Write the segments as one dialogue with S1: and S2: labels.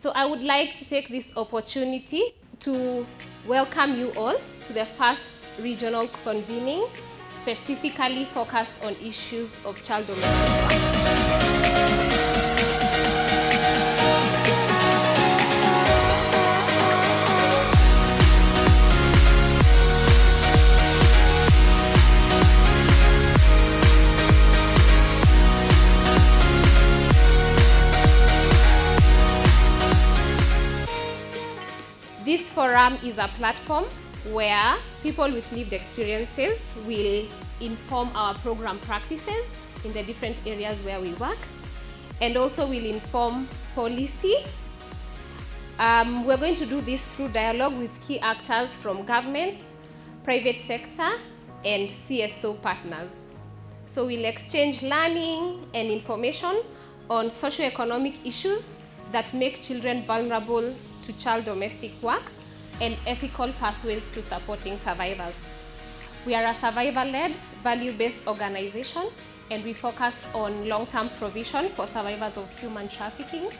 S1: So I would like to take this opportunity to welcome you all to the first regional convening, specifically focused on issues of child domestic work. This forum is a platform where people with lived experiences will inform our program practices in the different areas where we work, and also will inform policy. We're going to do this through dialogue with key actors from government, private sector, and CSO partners. So we'll exchange learning and information on socio-economic issues that make children vulnerable to child domestic work and ethical pathways to supporting survivors. We are a survivor-led, value-based organization, and we focus on long-term provision for survivors of human trafficking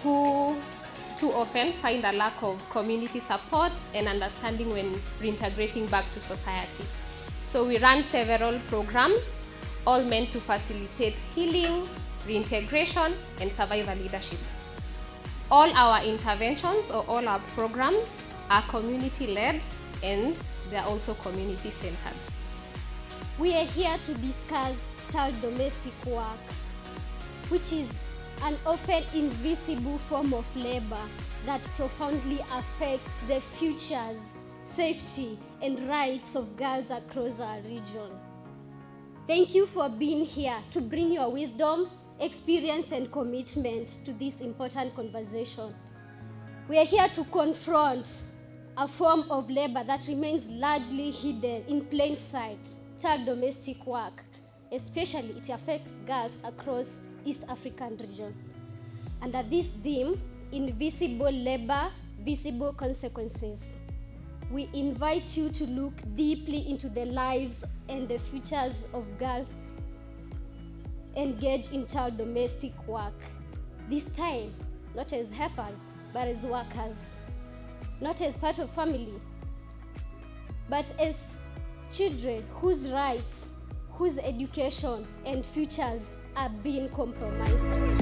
S1: who too often find a lack of community support and understanding when reintegrating back to society. So we run several programs, all meant to facilitate healing, reintegration, and survivor leadership. All our interventions or all our programs are community-led, and they're also community-centered.
S2: We are here to discuss child domestic work, which is an often invisible form of labor that profoundly affects the futures, safety, and rights of girls across our region. Thank you for being here to bring your wisdom, experience, and commitment to this important conversation. We are here to confront a form of labor that remains largely hidden in plain sight, child domestic work. Especially it affects girls across East African region. Under this theme, invisible labor, visible consequences, we invite you to look deeply into the lives and the futures of girls engaged in child domestic work. This time, not as helpers, but as workers. Not as part of family, but as children whose rights, whose education and futures are being compromised.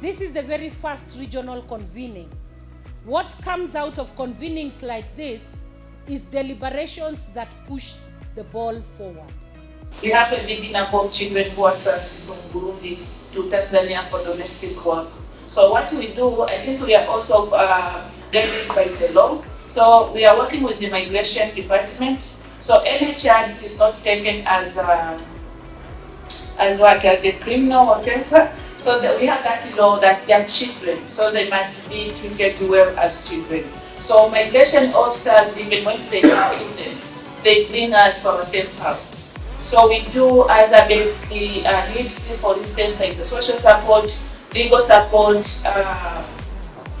S3: This is the very first regional convening. What comes out of convenings like this is deliberations that push the ball forward.
S4: We have a big number of children who are transferred from Burundi to Tanzania for domestic work. So what we do, I think we are also guided by the law. So we are working with the migration department. So any child is not taken as a criminal or whatever. So we have that law that they are children, so they must be treated well as children. So migration officers, even when they are in them, they bring us from a safe house. So we do other basically needs, for instance, like the social support, legal support,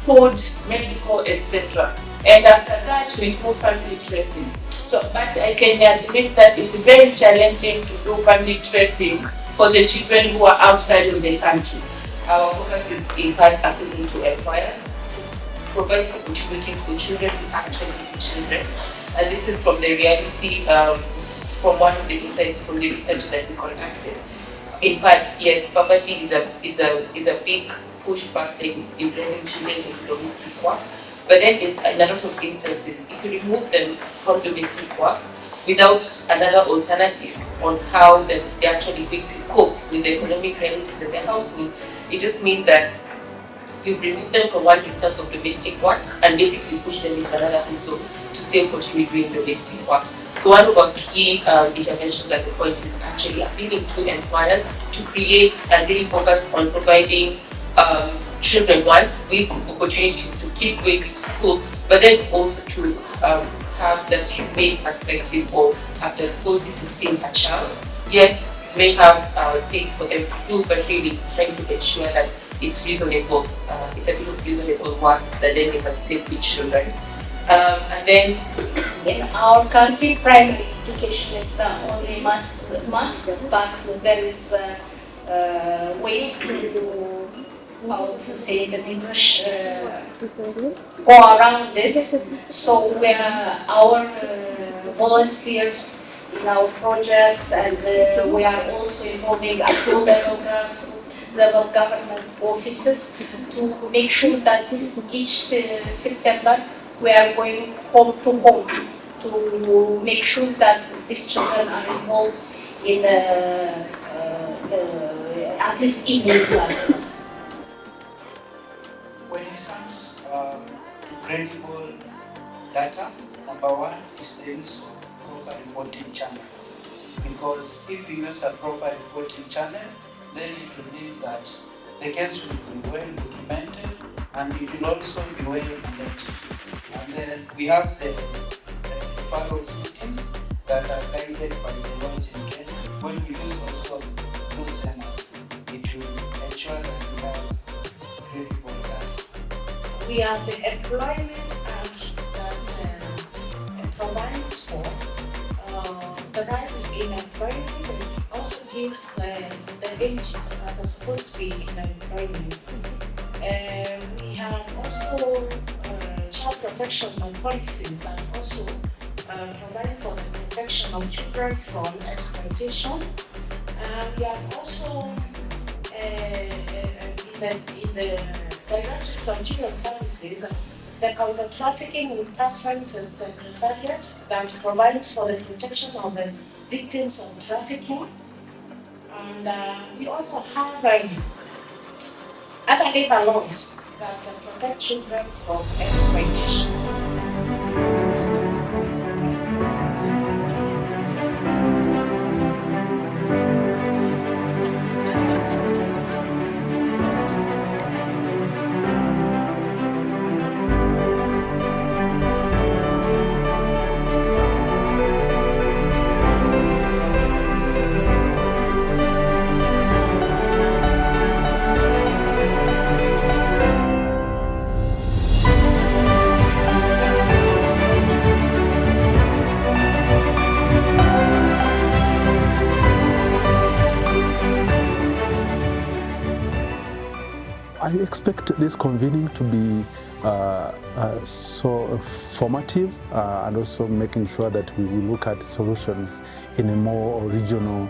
S4: food, medical, etc. And after that, we do family tracing. So, but I can admit that it's very challenging to do family tracing for the children who are outside of the country.
S5: Our focus is in part appealing to employers to provide opportunity for children who actually need children. And this is from the reality, from one of the insights from the research that we conducted. In part, yes, poverty is a big pushback in bringing children into domestic work. But then in a lot of instances, if you remove them from domestic work without another alternative on how they actually seek to cope with the economic realities of their household, it just means that we've removed them from one instance of domestic work and basically pushed them into another household to still continue doing domestic work. So one of our key interventions at the point is actually appealing to employers to create and really focus on providing children, one, with opportunities to keep going to school, but then also to have that humane perspective of after school, this is still a child. Yes, you may have things for them to do, but really trying to ensure that it's reasonable, it's a bit of reasonable work that then they can still with children. And then
S6: in our country, primary education is the only must, but there is ways to, how to say it in English, go around it. So our volunteers in our projects, and we are also involving at local level government offices to make sure that each September we are going home to home to make sure that these children are involved in at least evening classes.
S7: When it comes to credible data, number one is the use of proper reporting channels. Because if you use a proper reporting channel, then it will mean that the case will be well documented and it will also be well managed. And then we have the referral systems that are guided by the laws in Kenya. When we use also those channels, it will ensure that we have credible data.
S8: We have the employment act that provides for the rights in employment, and also gives the ages that are supposed to be in employment. We have also child protection policies that also provide for the protection of children from exploitation. We have also in the Directorate of Children's Services, the counter-trafficking with persons and secretariat that provides for the protection of the victims of trafficking. And we also have other labor laws that protect children from exploitation.
S9: I expect this convening to be so formative and also making sure that we will look at solutions in a more regional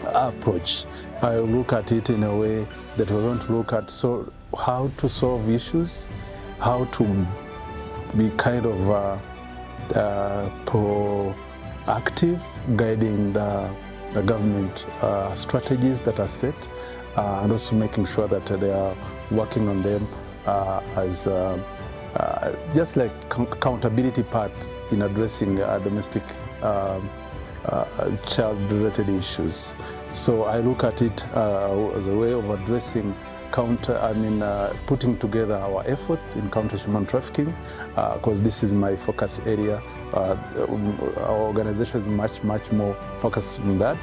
S9: approach. I look at it in a way that we want to look at how to solve issues, how to be kind of proactive, guiding the government strategies that are set, and also making sure that they are working on them as just like accountability part in addressing domestic child-related issues. So I look at it as a way of addressing putting together our efforts in counter human trafficking, because this is my focus area. Our organization is much more focused on that,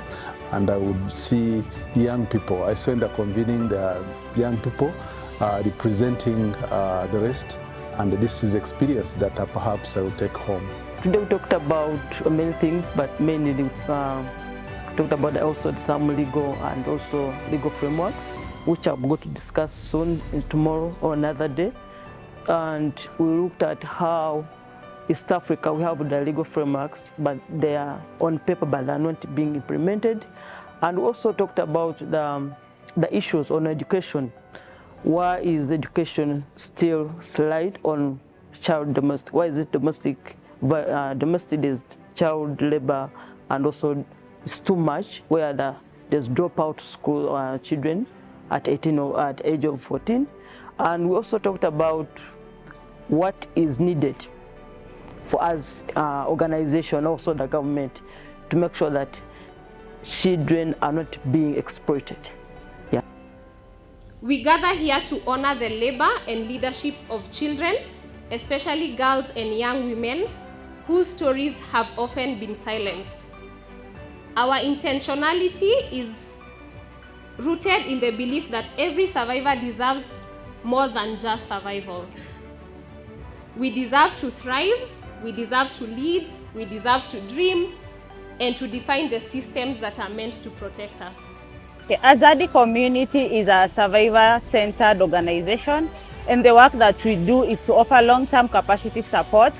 S9: and I would see young people. I saw in the convening there are young people representing the rest, and this is experience that perhaps I will take home.
S10: Today we talked about many things, but mainly we talked about also some legal and also legal frameworks, which I'm going to discuss soon, tomorrow or another day. And we looked at how East Africa, we have the legal frameworks, but they are on paper, but they're not being implemented. And we also talked about the issues on education. Why is education still slight on domestic? Why is it domestic is child labor, and also it's too much where there's dropout school children, at 18 or at age of 14. And we also talked about what is needed for us organization, also the government, to make sure that children are not being exploited. Yeah.
S1: We gather here to honor the labor and leadership of children, especially girls and young women whose stories have often been silenced. Our intentionality is rooted in the belief that every survivor deserves more than just survival. We deserve to thrive, we deserve to lead, we deserve to dream, and to define the systems that are meant to protect us.
S11: Okay, Azadi Community is a survivor-centered organization, and the work that we do is to offer long-term capacity support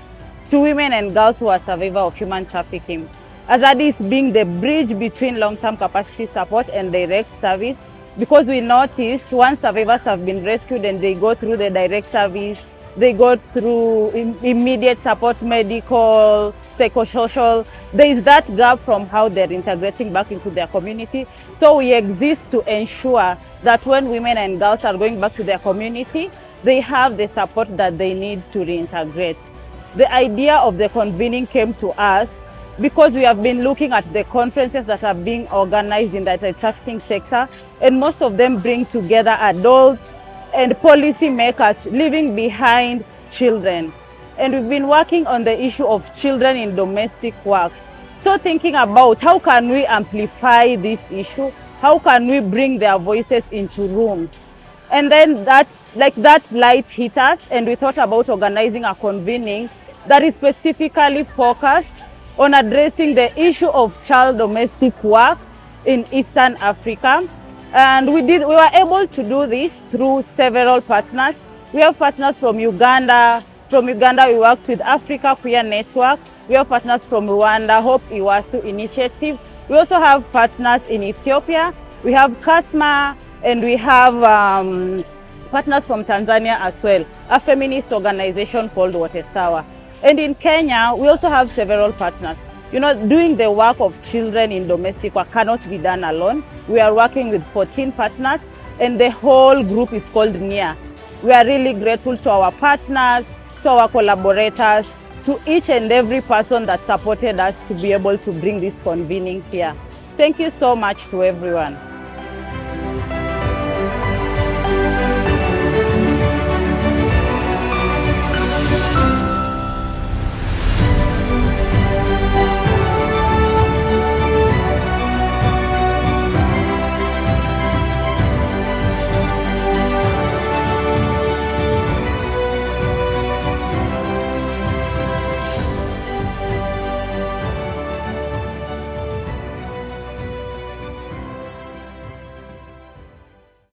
S11: to women and girls who are survivors of human trafficking. Azadi is being the bridge between long-term capacity support and direct service, because we noticed once survivors have been rescued and they go through the direct service, they go through immediate support, medical, psychosocial, there is that gap from how they're integrating back into their community. So we exist to ensure that when women and girls are going back to their community, they have the support that they need to reintegrate. The idea of the convening came to us because we have been looking at the conferences that are being organized in the trafficking sector, and most of them bring together adults and policy makers leaving behind children. And we've been working on the issue of children in domestic work. So thinking about how can we amplify this issue, how can we bring their voices into rooms? And then that light hit us, and we thought about organizing a convening that is specifically focused on addressing the issue of child domestic work in Eastern Africa. And we were able to do this through several partners. We have partners from Uganda. From Uganda, we worked with Africa Queer Network. We have partners from Rwanda, Hope Iwasu Initiative. We also have partners in Ethiopia. We have KASMA, and we have partners from Tanzania as well, a feminist organization called Watesawa. And in Kenya, we also have several partners. You know, doing the work of children in domestic work cannot be done alone. We are working with 14 partners, and the whole group is called NIA. We are really grateful to our partners, to our collaborators, to each and every person that supported us to be able to bring this convening here. Thank you so much to everyone.